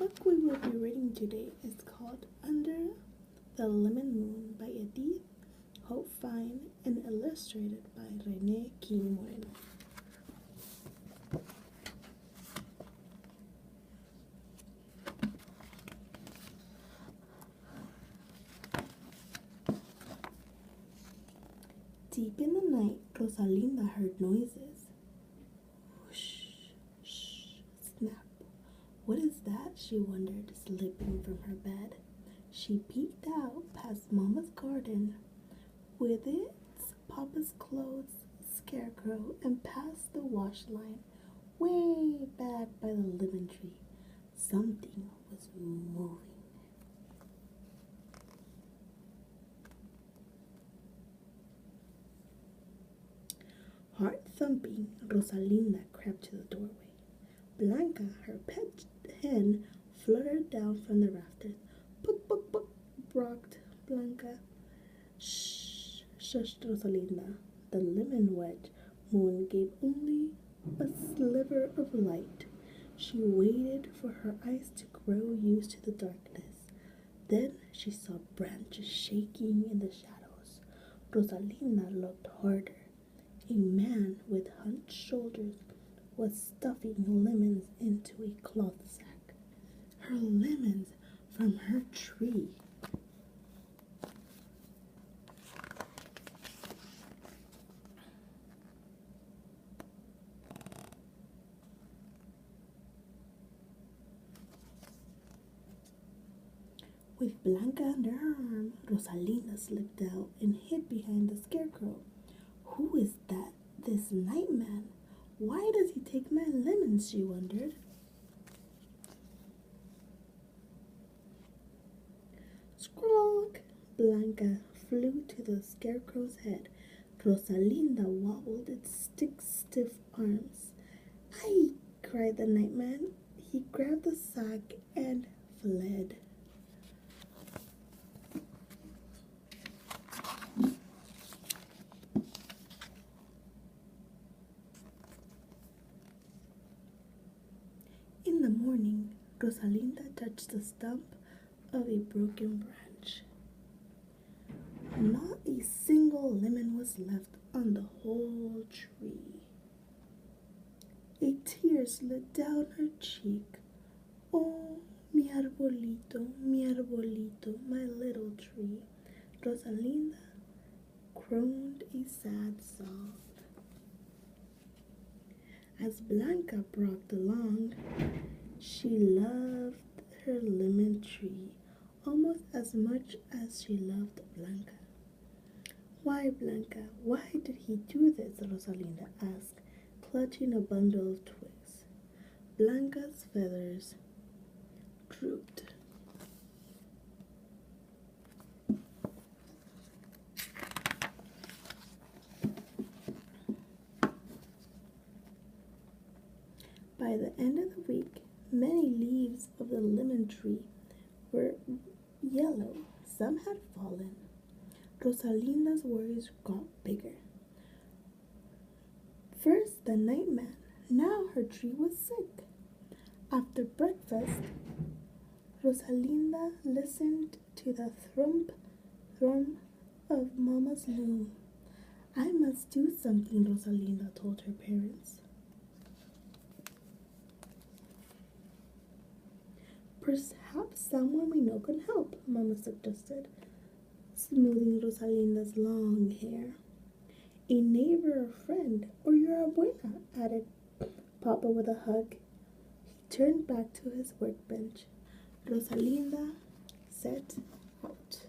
book we will be reading today is called Under the Lemon Moon by Edith Hope Fine and illustrated by Renee King Moreno. Deep in the night, Rosalinda heard noises. Whoosh, shh, snap. What is that? She wondered, slipping from her bed. She peeked out past Mama's garden with its Papa's clothes scarecrow and past the wash line way back by the lemon tree. Something was moving. Heart thumping, Rosalinda crept to the doorway. Blanca, her pet hen, fluttered down from the rafters. Puck, puck, puck, barked Blanca. Shh, shushed Rosalinda. The lemon wedge moon gave only a sliver of light. She waited for her eyes to grow used to the darkness. Then she saw branches shaking in the shadows. Rosalinda looked harder. A man with hunched shoulders was stuffing lemons into a cloth sack. Her lemons from her tree. With Blanca under her arm, Rosalinda slipped out and hid behind the scarecrow. Who is that? This night man? Why does he take my lemons? She wondered. Squawk! Blanca flew to the scarecrow's head. Rosalinda wobbled its stiff arms. "Ay!" cried the night man. He grabbed the sack and fled. In the morning, Rosalinda touched the stump of a broken branch. Not a single lemon was left on the whole tree. A tear slid down her cheek. Oh, mi arbolito, my little tree. Rosalinda crooned a sad song. As Blanca brought along, she loved her lemon tree almost as much as she loved Blanca. Why, Blanca, why did he do this? Rosalinda asked, clutching a bundle of twigs. Blanca's feathers drooped. By the end of the week, many leaves of the lemon tree were yellow. Some had fallen. Rosalinda's worries got bigger. First, the night man. Now her tree was sick. After breakfast, Rosalinda listened to the thrum of Mama's loom. I must do something, Rosalinda told her parents. Perhaps someone we know can help, Mama suggested, smoothing Rosalinda's long hair. A neighbor or friend, or your abuela, added Papa with a hug. He turned back to his workbench. Rosalinda set out.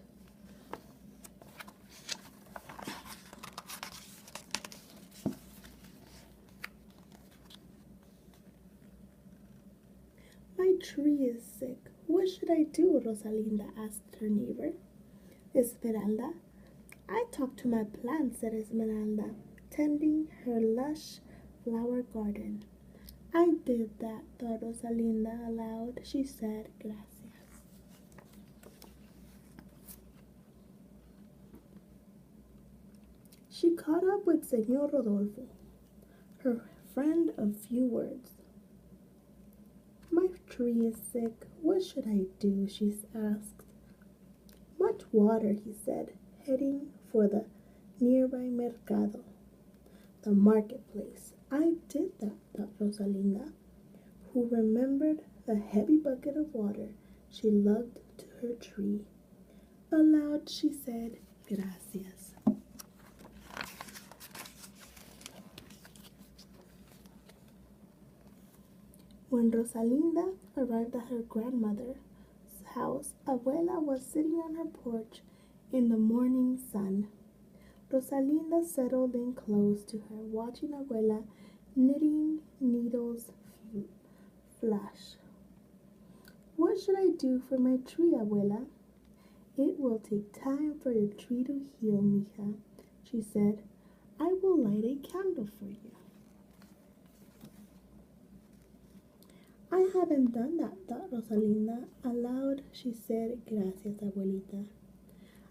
My tree is sick. What should I do? Rosalinda asked her neighbor, Esmeralda. I talked to my plants, said Esmeralda, tending her lush flower garden. I did that, thought Rosalinda aloud. She said, gracias. She caught up with Señor Rodolfo, her friend of few words. My tree is sick. What should I do? She asked. Much water, he said, heading for the nearby mercado, the marketplace. I did that, thought Rosalinda, who remembered the heavy bucket of water she lugged to her tree. Aloud she said, Gracias. When Rosalinda arrived at her grandmother's house, Abuela was sitting on her porch in the morning sun. Rosalinda settled in close to her, watching Abuela knitting needles flash. What should I do for my tree, Abuela? It will take time for your tree to heal, mija, she said. I will light a candle for you. I haven't done that, thought Rosalinda. Aloud, she said, Gracias, abuelita.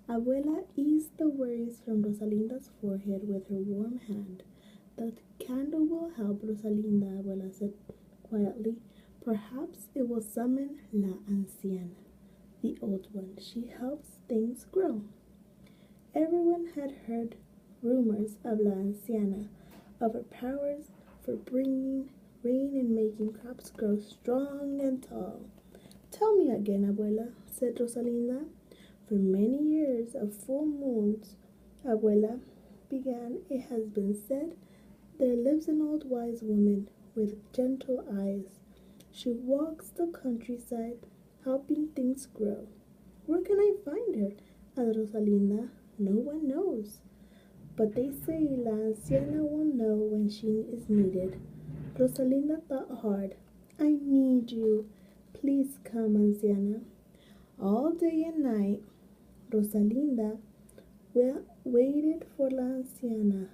Abuela eased the worries from Rosalinda's forehead with her warm hand. The candle will help, Rosalinda, Abuela said quietly. Perhaps it will summon La Anciana, the old one. She helps things grow. Everyone had heard rumors of La Anciana, of her powers for bringing rain and making crops grow strong and tall. Tell me again, Abuela, said Rosalinda. For many years of full moons, Abuela began, it has been said, there lives an old wise woman with gentle eyes. She walks the countryside, helping things grow. Where can I find her? asked Rosalinda. No one knows. But they say La Anciana will know when she is needed. Rosalinda thought hard. I need you. Please come, Anciana. All day and night, Rosalinda waited for La Anciana.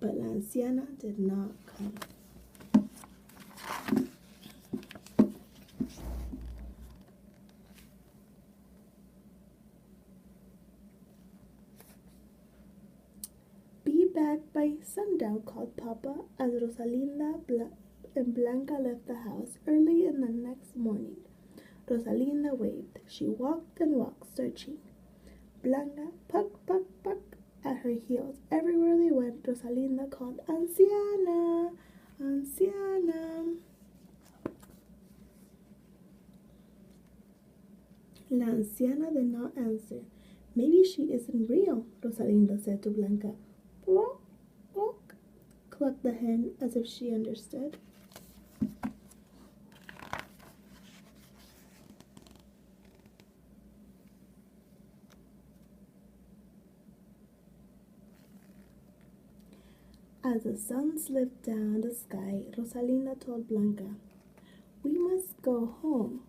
But La Anciana did not come. Be back by sundown, called Papa, as Rosalinda and Blanca left the house early in the next morning. Rosalinda waved. She walked and walked, searching. Blanca puck, puck, puck at her heels. Everywhere they went, Rosalinda called, Anciana, Anciana. La Anciana did not answer. Maybe she isn't real, Rosalinda said to Blanca. Quack, quack, clucked the hen as if she understood. As the sun slipped down the sky, Rosalinda told Blanca, we must go home.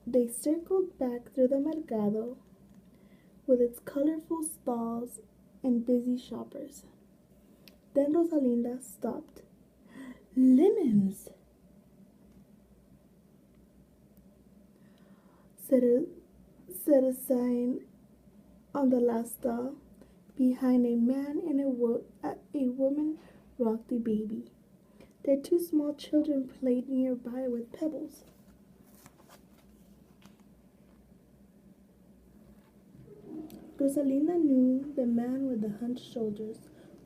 They circled back through the mercado with its colorful stalls and busy shoppers. Then Rosalinda stopped. Lemons, said a sign on the last stall. Behind a man and a woman rocked a baby. Their two small children played nearby with pebbles. Rosalinda knew the man with the hunched shoulders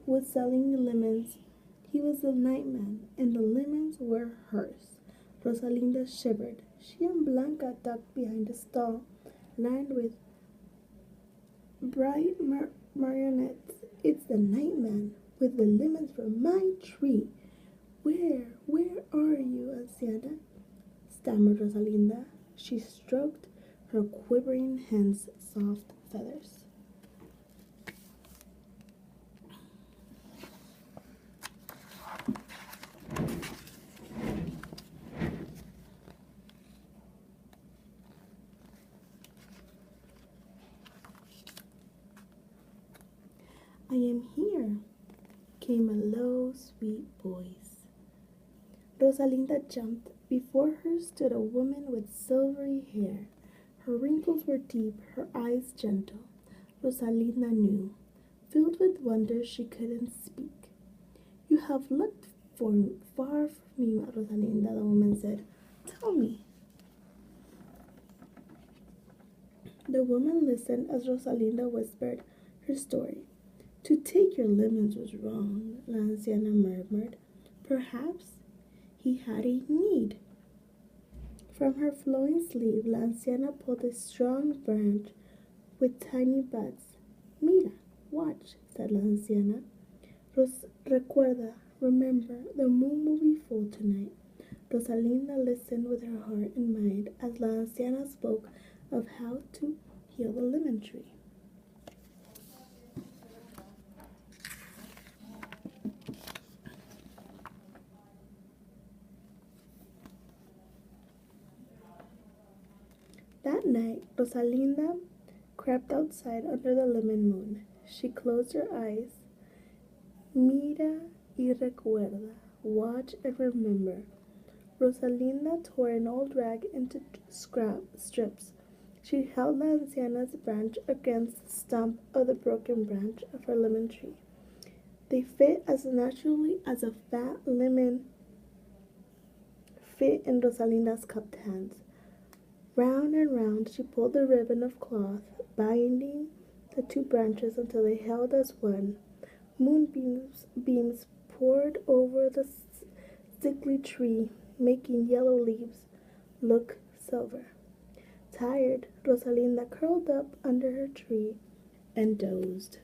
who was selling the lemons. He was the nightman, and the lemons were hers. Rosalinda shivered. She and Blanca ducked behind a stall lined with bright marionettes. It's the nightman with the lemons from my tree. Where are you, Anciana? Stammered Rosalinda. She stroked her quivering hen's soft feathers. I am here, came a low, sweet voice. Rosalinda jumped. Before her stood a woman with silvery hair. Her wrinkles were deep, her eyes gentle. Rosalinda knew. Filled with wonder, she couldn't speak. You have looked Far from me, Rosalinda, the woman said. Tell me. The woman listened as Rosalinda whispered her story. To take your lemons was wrong, La Anciana murmured. Perhaps he had a need. From her flowing sleeve, La Anciana pulled a strong branch with tiny buds. Mira, watch, said La Anciana. Recuerda, remember, the moon will be full tonight. Rosalinda listened with her heart in mind as La Anciana spoke of how to heal the lemon tree. That night, Rosalinda crept outside under the lemon moon. She closed her eyes. Mira y recuerda. Watch and remember. Rosalinda tore an old rag into strips. She held La Anciana's branch against the stump of the broken branch of her lemon tree. They fit as naturally as a fat lemon fit in Rosalinda's cupped hands. Round and round she pulled the ribbon of cloth, binding the two branches until they held as one. Moonbeams poured over the sickly tree, making yellow leaves look silver. Tired, Rosalinda curled up under her tree and dozed.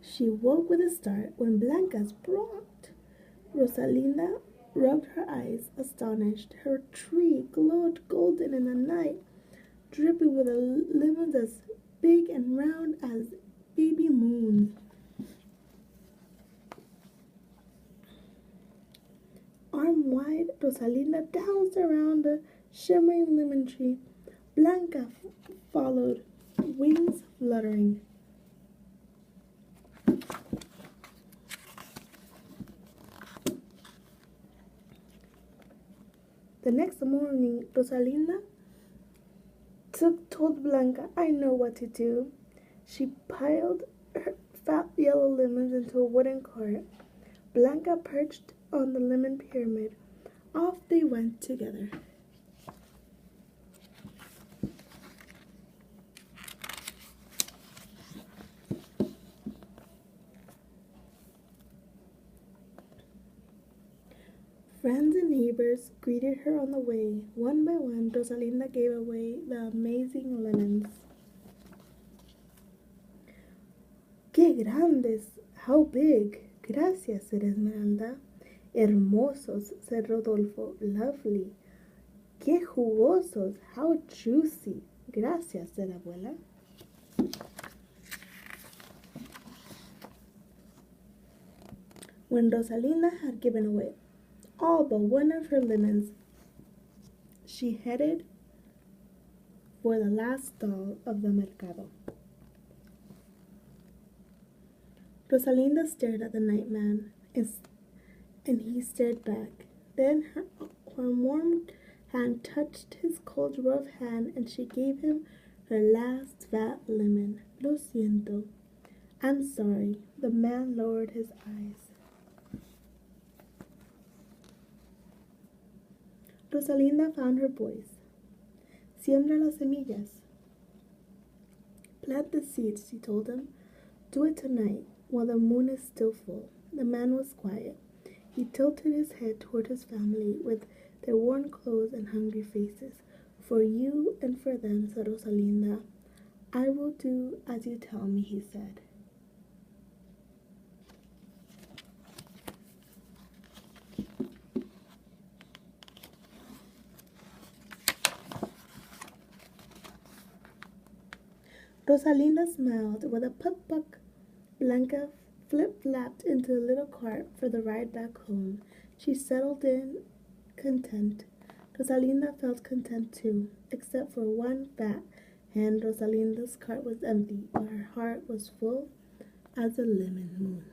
She woke with a start when Blanca's brought. Rosalinda rubbed her eyes, astonished. Her tree glowed golden in the night, dripping with lemons as big and round as baby moons. Arm wide, Rosalinda danced around the shimmering lemon tree. Blanca followed, wings fluttering. The next morning, Rosalinda told Blanca, I know what to do. She piled her fat yellow lemons into a wooden cart. Blanca perched on the lemon pyramid. Off they went together. Friends and neighbors greeted her on the way. One by one, Rosalinda gave away the amazing lemons. ¡Qué grandes! How big! Gracias, said Esmeralda. Hermosos, said Rodolfo. Lovely. ¡Qué jugosos! How juicy! Gracias, said Abuela. When Rosalinda had given away all but one of her lemons, she headed for the last stall of the mercado. Rosalinda stared at the night man, and he stared back. Then her warm hand touched his cold, rough hand, and she gave him her last fat lemon. Lo siento. I'm sorry. The man lowered his eyes. Rosalinda found her voice. Siembra las semillas. Plant the seeds, she told him. Do it tonight, while the moon is still full. The man was quiet. He tilted his head toward his family with their worn clothes and hungry faces. For you and for them, said Rosalinda. I will do as you tell me, he said. Rosalinda smiled with a puck. Blanca flip-flapped into the little cart for the ride back home. She settled in content. Rosalinda felt content too, except for one fat hand. Rosalinda's cart was empty, but her heart was full as a lemon moon.